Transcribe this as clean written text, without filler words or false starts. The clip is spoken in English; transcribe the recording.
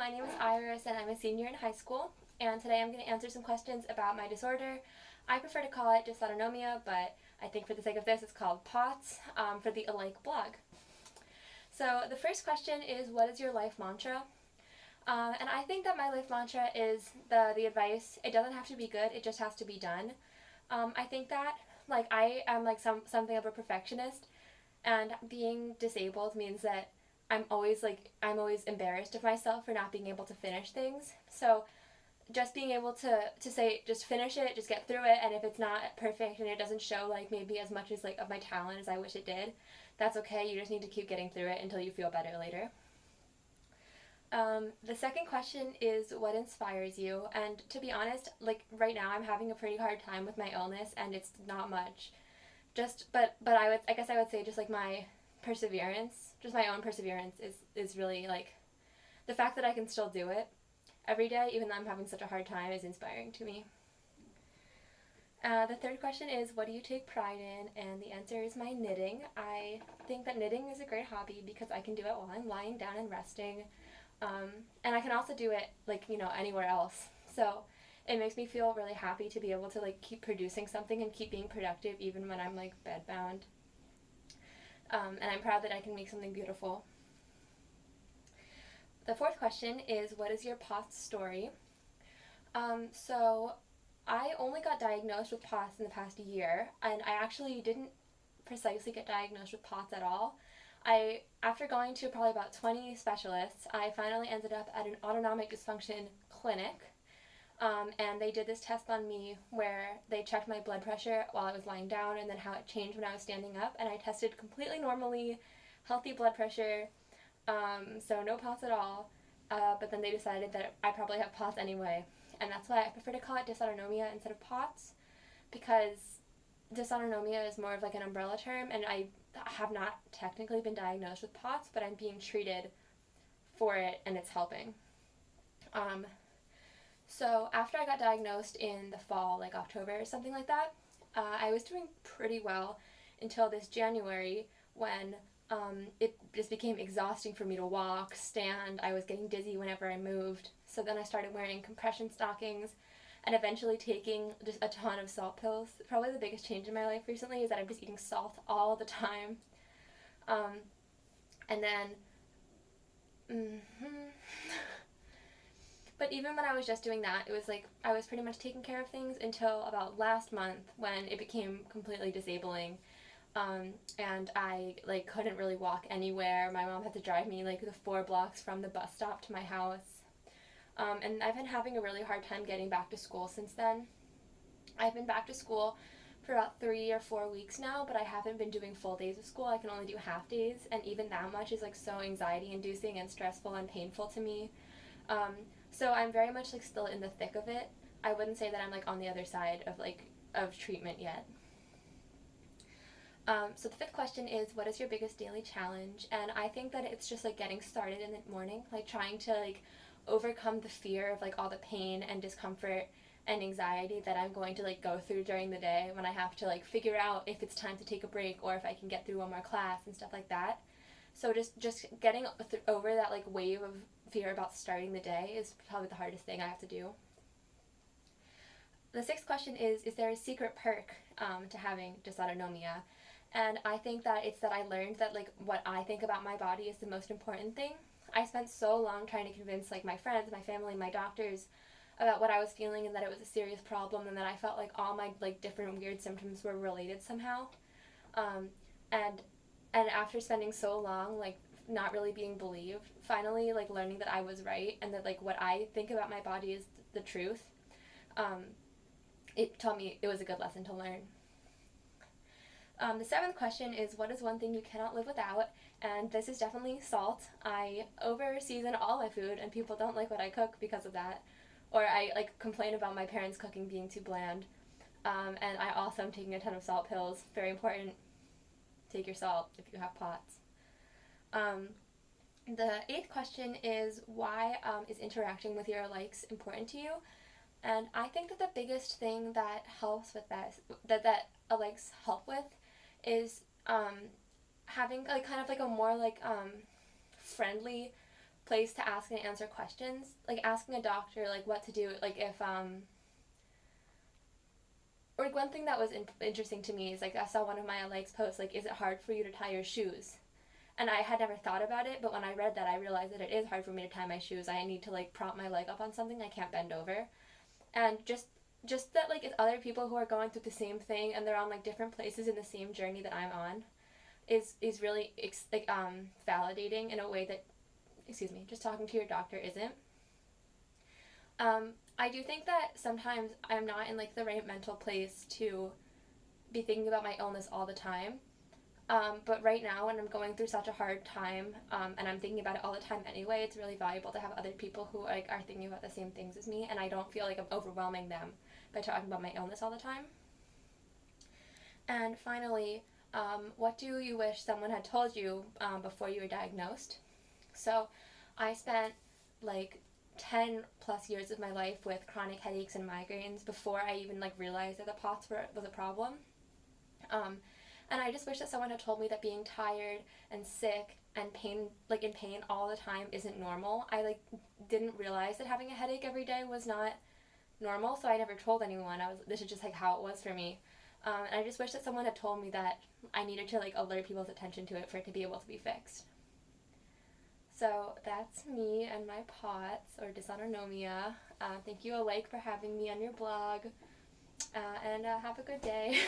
my name is Iris and I'm a senior in high school, and today I'm going to answer some questions about my disorder. I prefer to call it dysautonomia, but I think for the sake of this it's called POTS for the Alike blog. So the first question is, what is your life mantra? And I think that my life mantra is the advice, it doesn't have to be good, it just has to be done. I think that I am something of a perfectionist, and being disabled means that I'm always embarrassed of myself for not being able to finish things. So just being able to say, just finish it, just get through it, and if it's not perfect and it doesn't show maybe as much as of my talent as I wish it did, that's okay. You just need to keep getting through it until you feel better later. The second question is, what inspires you? And to be honest, right now I'm having a pretty hard time with my illness, and it's not much. But I guess I would say just my perseverance, just my own perseverance is really the fact that I can still do it every day, even though I'm having such a hard time, is inspiring to me. The third question is, what do you take pride in? And the answer is my knitting. I think that knitting is a great hobby because I can do it while I'm lying down and resting. And I can also do it anywhere else. So it makes me feel really happy to be able to keep producing something and keep being productive even when I'm bedbound. And I'm proud that I can make something beautiful. The fourth question is, what is your POTS story? So I only got diagnosed with POTS in the past year, and I actually didn't precisely get diagnosed with POTS at all. After going to probably about 20 specialists, I finally ended up at an autonomic dysfunction clinic, and they did this test on me where they checked my blood pressure while I was lying down and then how it changed when I was standing up, and I tested completely normally, healthy blood pressure, so no POTS at all, but then they decided that I probably have POTS anyway, and that's why I prefer to call it dysautonomia instead of POTS, because dysautonomia is more of an umbrella term, and I have not technically been diagnosed with POTS, but I'm being treated for it and it's helping. So after I got diagnosed in the fall, October or something like that, I was doing pretty well until this January when it just became exhausting for me to walk, stand. I was getting dizzy whenever I moved. So then I started wearing compression stockings and eventually taking just a ton of salt pills. Probably the biggest change in my life recently is that I'm just eating salt all the time. And then, but even when I was just doing that, it was I was pretty much taking care of things until about last month when it became completely disabling. And I couldn't really walk anywhere. My mom had to drive me the 4 blocks from the bus stop to my house. And I've been having a really hard time getting back to school since then. I've been back to school for about 3 or 4 weeks now, but I haven't been doing full days of school. I can only do half days, and even that much is so anxiety inducing and stressful and painful to me. So I'm very much still in the thick of it. I wouldn't say that I'm on the other side of treatment yet. So the fifth question is, what is your biggest daily challenge? And I think that it's just getting started in the morning, trying to overcome the fear of all the pain and discomfort and anxiety that I'm going to go through during the day when I have to figure out if it's time to take a break or if I can get through one more class and stuff like that. So just getting over that wave of fear about starting the day is probably the hardest thing I have to do. The sixth question is there a secret perk to having dysautonomia? And I think that it's that I learned that what I think about my body is the most important thing. I spent so long trying to convince my friends, my family, my doctors about what I was feeling and that it was a serious problem and that I felt all my different weird symptoms were related somehow. And after spending so long not really being believed, finally learning that I was right and that what I think about my body is the truth, it taught me it was a good lesson to learn. The seventh question is, what is one thing you cannot live without? And this is definitely salt. I over-season all my food, and people don't like what I cook because of that. Or I complain about my parents' cooking being too bland. And I also am taking a ton of salt pills. Very important. Take your salt if you have POTS. The eighth question is, why is interacting with your likes important to you? And I think that the biggest thing that helps with that likes help with is having kind of a more friendly place to ask and answer questions, like asking a doctor like what to do, like if or like one thing that was interesting to me is like I saw one of my likes posts like, is it hard for you to tie your shoes? And I had never thought about it, but when I read that, I realized that it is hard for me to tie my shoes. I need to like prop my leg up on something. I can't bend over, and just that like it's other people who are going through the same thing and they're on like different places in the same journey that I'm on is really validating in a way that, excuse me, just talking to your doctor isn't. I do think that sometimes I'm not in like the right mental place to be thinking about my illness all the time. But right now, when I'm going through such a hard time, and I'm thinking about it all the time anyway, it's really valuable to have other people who like are thinking about the same things as me, and I don't feel like I'm overwhelming them by talking about my illness all the time. And finally, what do you wish someone had told you before you were diagnosed? So, I spent like 10 plus years of my life with chronic headaches and migraines before I even like realized that the POTS was a problem. Um, and I just wish that someone had told me that being tired and sick and pain, like in pain all the time, isn't normal. I like didn't realize that having a headache every day was not normal, so I never told anyone. This is just like how it was for me. And I just wish that someone had told me that I needed to like alert people's attention to it for it to be able to be fixed. So that's me and my POTS or dysautonomia. Thank you, Alike, for having me on your blog. And have a good day.